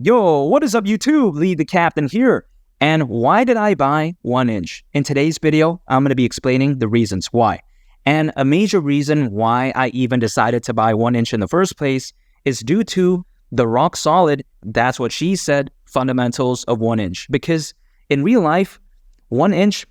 Yo, what is up YouTube? Lee the Captain here. And why did I buy 1inch? In today's video, I'm going to be explaining the reasons why. And a major reason why I even decided to buy 1inch in the first place is due to the rock solid, that's what she said, fundamentals of 1inch. Because in real life, 1inch,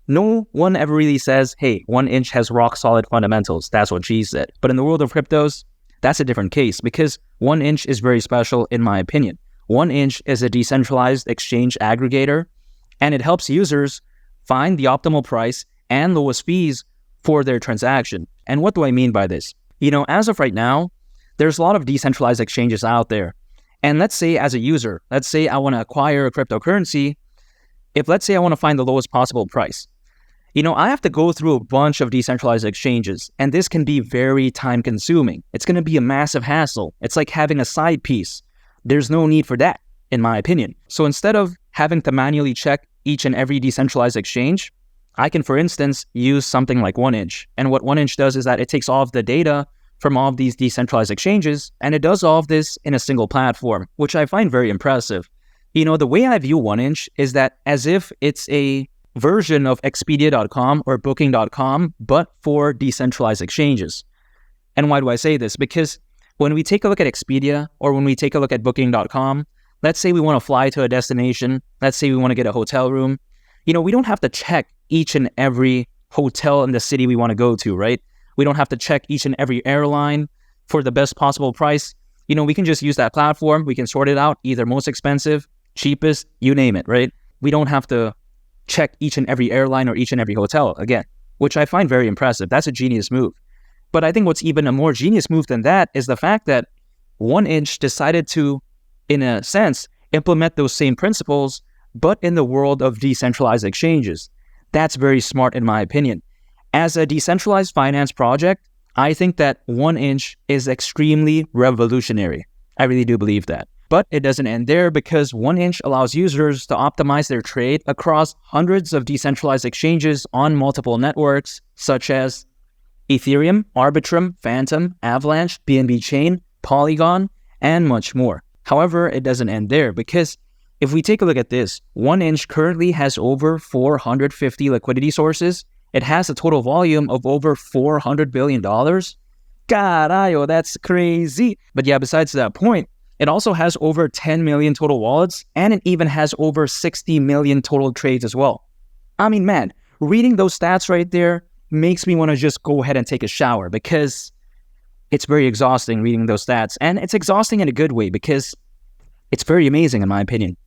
no one ever really says, hey, 1inch has rock solid fundamentals. That's what she said. But in the world of cryptos, that's a different case because 1inch is very special in my opinion. 1inch is a decentralized exchange aggregator, and it helps users find the optimal price and lowest fees for their transaction. And what do I mean by this? As of right now, there's a lot of decentralized exchanges out there. And let's say as a user, let's say I want to acquire a cryptocurrency. If let's say I want to find the lowest possible price, I have to go through a bunch of decentralized exchanges, and this can be very time consuming. It's going to be a massive hassle. It's like having a side piece. There's no need for that, in my opinion. So instead of having to manually check each and every decentralized exchange, I can, for instance, use something like 1inch. And what 1inch does is that it takes all of the data from all of these decentralized exchanges, and it does all of this in a single platform, which I find very impressive. The way I view 1inch is that as if it's a version of Expedia.com or Booking.com, but for decentralized exchanges. And why do I say this? Because when we take a look at Expedia or when we take a look at Booking.com, let's say we want to fly to a destination, let's say we want to get a hotel room, we don't have to check each and every hotel in the city we want to go to, right? We don't have to check each and every airline for the best possible price. We can just use that platform. We can sort it out, either most expensive, cheapest, you name it, right? We don't have to check each and every airline or each and every hotel again, which I find very impressive. That's a genius move. But I think what's even a more genius move than that is the fact that 1inch decided to, in a sense, implement those same principles, but in the world of decentralized exchanges. That's very smart in my opinion. As a decentralized finance project, I think that 1inch is extremely revolutionary. I really do believe that. But it doesn't end there because 1inch allows users to optimize their trade across hundreds of decentralized exchanges on multiple networks, such as Ethereum, Arbitrum, Phantom, Avalanche, BNB Chain, Polygon, and much more. However, it doesn't end there because if we take a look at this, 1inch currently has over 450 liquidity sources. It has a total volume of over $400 billion. Carayo, that's crazy. But yeah, besides that point, it also has over 10 million total wallets, and it even has over 60 million total trades as well. I mean, man, reading those stats right there makes me want to just go ahead and take a shower because it's very exhausting reading those stats. And it's exhausting in a good way because it's very amazing in my opinion.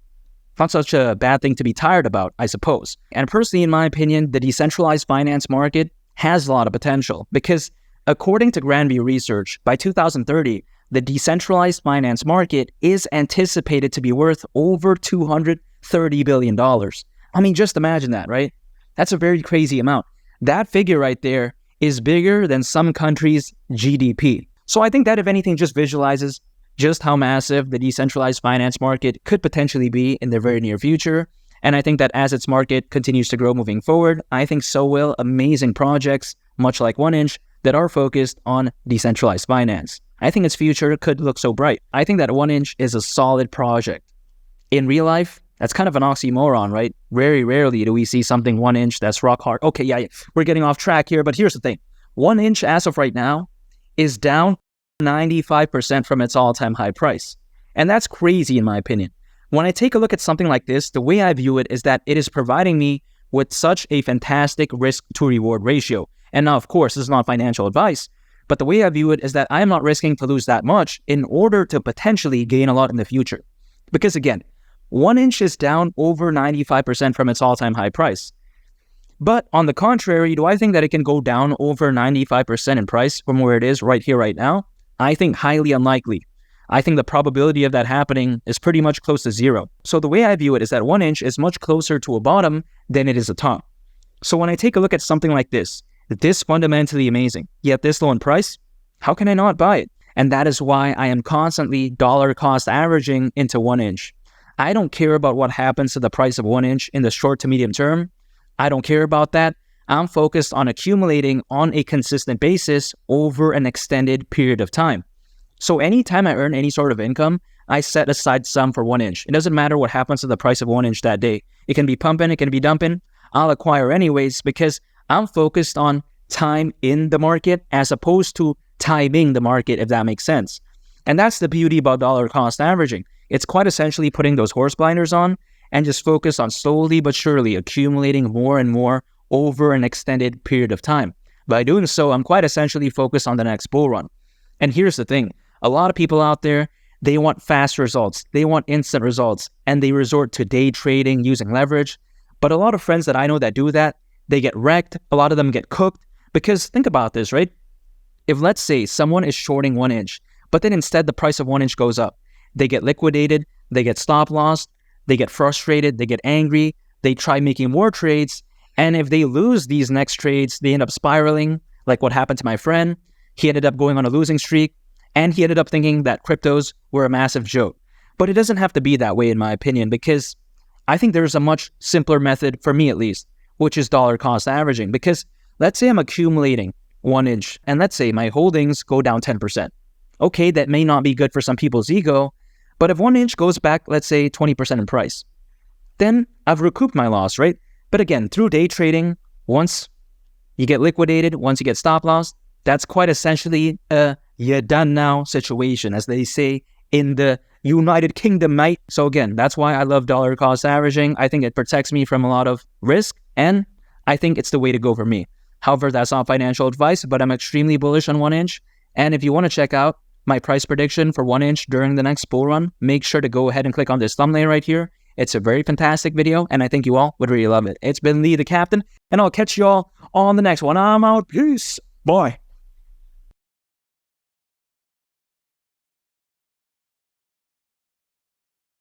Not such a bad thing to be tired about, I suppose. And personally, in my opinion, the decentralized finance market has a lot of potential because according to Granby Research, by 2030, the decentralized finance market is anticipated to be worth over $230 billion. I mean, just imagine that, right? That's a very crazy amount. That figure right there is bigger than some countries' GDP. So I think that if anything just visualizes just how massive the decentralized finance market could potentially be in the very near future. And I think that as its market continues to grow moving forward, I think so will amazing projects, much like 1inch, that are focused on decentralized finance. I think its future could look so bright. I think that 1inch is a solid project. In real life, that's kind of an oxymoron, right? Very rarely do we see something 1inch that's rock hard. Okay, yeah, we're getting off track here, but here's the thing. 1inch as of right now is down 95% from its all-time high price. And that's crazy in my opinion. When I take a look at something like this, the way I view it is that it is providing me with such a fantastic risk to reward ratio. And now, of course, this is not financial advice, but the way I view it is that I am not risking to lose that much in order to potentially gain a lot in the future. Because again, 1inch is down over 95% from its all-time high price. But on the contrary, do I think that it can go down over 95% in price from where it is right here, right now? I think highly unlikely. I think the probability of that happening is pretty much close to zero. So the way I view it is that 1inch is much closer to a bottom than it is a top. So when I take a look at something like this fundamentally amazing, yet this low in price, how can I not buy it? And that is why I am constantly dollar cost averaging into 1inch. I don't care about what happens to the price of 1inch in the short to medium term. I don't care about that. I'm focused on accumulating on a consistent basis over an extended period of time. So anytime I earn any sort of income, I set aside some for 1inch. It doesn't matter what happens to the price of 1inch that day. It can be pumping, it can be dumping. I'll acquire anyways because I'm focused on time in the market as opposed to timing the market, if that makes sense. And that's the beauty about dollar cost averaging. It's quite essentially putting those horse blinders on and just focus on slowly but surely accumulating more and more over an extended period of time. By doing so, I'm quite essentially focused on the next bull run. And here's the thing. A lot of people out there, they want fast results. They want instant results. And they resort to day trading using leverage. But a lot of friends that I know that do that, they get wrecked. A lot of them get cooked. Because think about this, right? If let's say someone is shorting 1inch, but then instead the price of 1inch goes up, they get liquidated, they get stop loss, they get frustrated, they get angry, they try making more trades. And if they lose these next trades, they end up spiraling, like what happened to my friend. He ended up going on a losing streak, and he ended up thinking that cryptos were a massive joke. But it doesn't have to be that way, in my opinion, because I think there's a much simpler method, for me at least, which is dollar cost averaging. Because let's say I'm accumulating 1inch, and let's say my holdings go down 10%. Okay, that may not be good for some people's ego, but if 1inch goes back, let's say 20% in price, then I've recouped my loss, right? But again, through day trading, once you get liquidated, once you get stop loss, that's quite essentially a you're done now situation, as they say in the United Kingdom, mate. So again, that's why I love dollar cost averaging. I think it protects me from a lot of risk, and I think it's the way to go for me. However, that's not financial advice, but I'm extremely bullish on 1inch. And if you want to check out my price prediction for 1inch during the next bull run, make sure to go ahead and click on this thumbnail right here. It's a very fantastic video, and I think you all would really love it. It's been Lee the Captain, and I'll catch you all on the next one. I'm out. Peace. Bye.